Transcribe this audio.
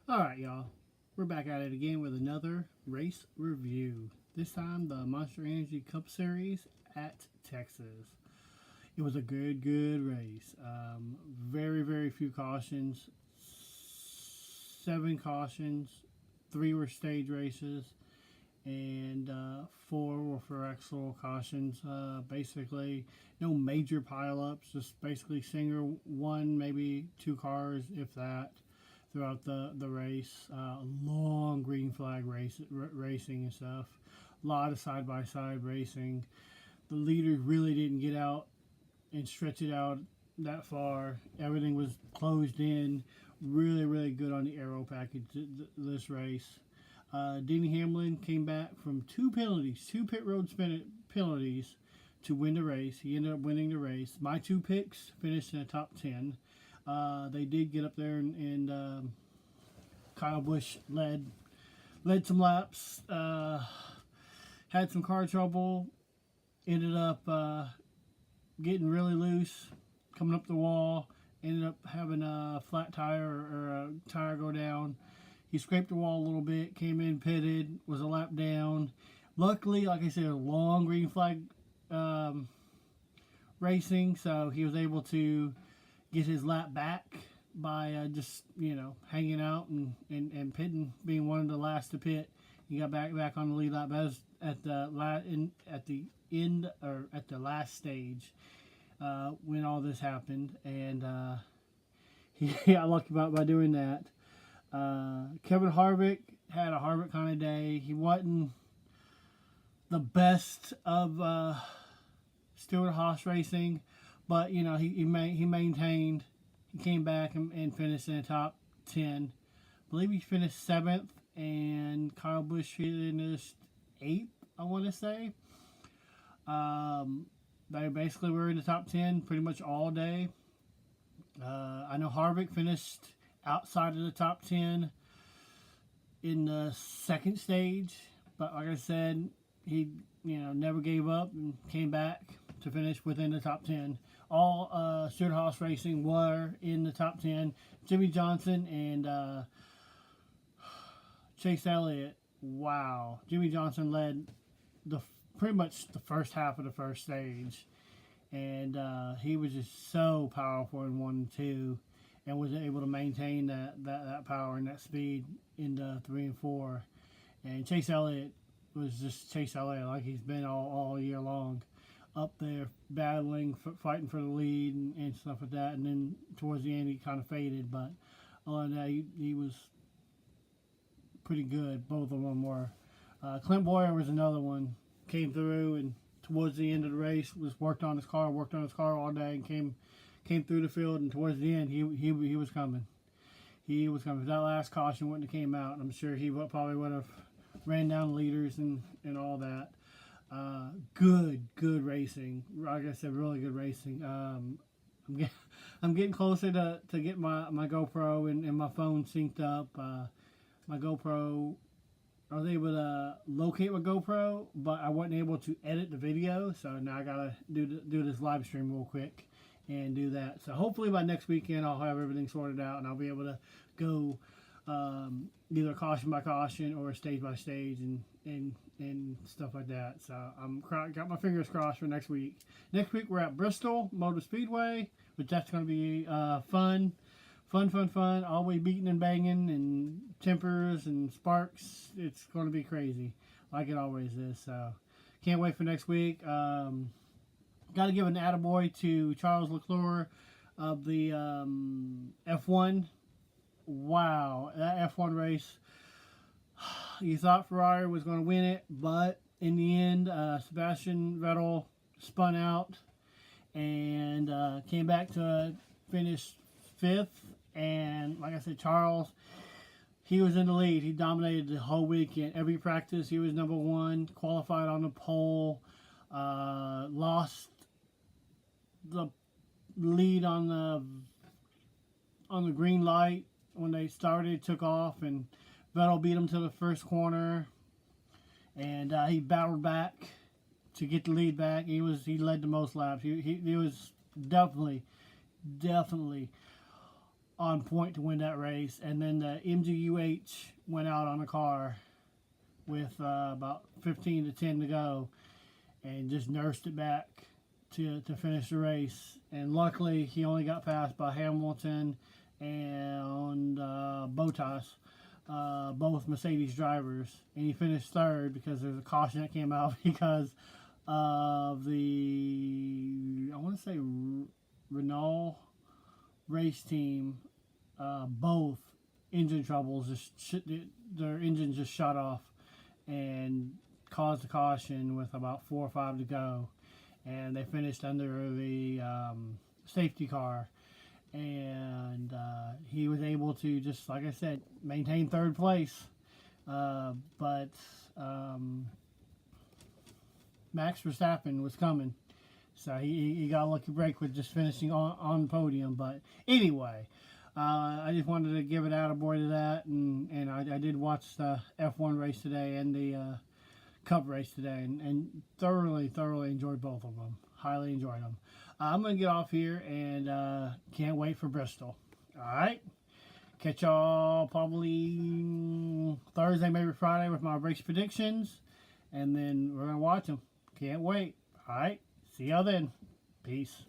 Alright, y'all. We're back at it again with another race review. This time, the Monster Energy Cup Series at Texas. It was a good race. Very few cautions. 7 cautions. 3 were stage races. And 4 were for actual cautions. Basically, no major pileups. Just basically single 1, maybe 2 cars, if that, throughout the race. Long green flag racing and stuff. A lot of side-by-side racing. The leaders really didn't get out and stretch it out that far. Everything was closed in. Really good on the aero package this race. Denny Hamlin came back from 2 penalties, 2 pit road penalties to win the race. He ended up winning the race. My 2 picks finished in the top 10. They did get up there and Kyle Busch led some laps. Had some car trouble. Ended up getting really loose, coming up the wall. Ended up having a flat tire or a tire go down. He scraped the wall a little bit, came in pitted, was a lap down. Luckily, like I said, a long green flag racing, so he was able to get his lap back by just, hanging out and pitting, being one of the last to pit. He got back on the lead lap. That was at the end or at the last stage when all this happened, and he got lucky by doing that. Kevin Harvick had a Harvick kind of day. He wasn't the best of Stewart-Haas racing, but he maintained. He came back and finished in the top 10. I believe he finished 7th, and Kyle Busch finished 8th, I want to say. They basically were in the top 10 pretty much all day. I know Harvick finished outside of the top 10 in the second stage, but like I said, he never gave up and came back to finish within the top 10. All Stewart-Haas Racing were in the top 10. Jimmy Johnson and Chase Elliott. Wow, Jimmy Johnson led pretty much the first half of the first stage, and he was just so powerful in 1 and 2, and was able to maintain that power and that speed into 3 and 4. And Chase Elliott was just Chase Elliott, like he's been all year long, up there battling, fighting for the lead and stuff like that. And then towards the end, he kind of faded, but other than that, he was pretty good. Both of them were. Clint Boyer was another one. Came through and towards the end of the race worked on his car all day, and came through the field, and towards the end he was coming. He was coming. If that last caution wouldn't have came out, I'm sure he probably would have ran down leaders and all that. Good racing. Like I said, really good racing. I'm getting closer to get my GoPro and my phone synced up. My GoPro, I was able to locate my GoPro, but I wasn't able to edit the video, so now I gotta do this live stream real quick and do that. So hopefully by next weekend I'll have everything sorted out, and I'll be able to go either caution by caution or stage by stage and stuff like that. So I'm got my fingers crossed for next week. Next week we're at Bristol Motor Speedway, which that's going to be fun. Always beating and banging and tempers and sparks. It's going to be crazy, like it always is. So can't wait for next week. Got to give an attaboy to Charles Leclerc of the F1. Wow, that F1 race. You thought Ferrari was going to win it, but in the end, Sebastian Vettel spun out and came back to finish 5th. And like I said, Charles, he was in the lead. He dominated the whole weekend. Every practice, he was number 1. Qualified on the pole. Lost the lead on the green light when they started. Took off, and Vettel beat him to the first corner. And he battled back to get the lead back. He led the most laps. He was definitely on point to win that race. And then the MGUH went out on a car with about 15 to 10 to go and just nursed it back to finish the race. And luckily, he only got passed by Hamilton and Bottas, both Mercedes drivers. And he finished third because there's a caution that came out because of the, I want to say, Renault race team, both engine troubles, their engine just shut off and caused a caution with about 4 or 5 to go, and they finished under the safety car, and he was able to, just like I said, maintain third place, but Max Verstappen was coming. So he got a lucky break with just finishing on the podium. But anyway, I just wanted to give it attaboy to that. And I did watch the F1 race today and the Cup race today. And thoroughly enjoyed both of them. Highly enjoyed them. I'm going to get off here and can't wait for Bristol. All right? Catch y'all probably Thursday, maybe Friday with my race predictions. And then we're going to watch them. Can't wait. All right? See y'all then. Peace.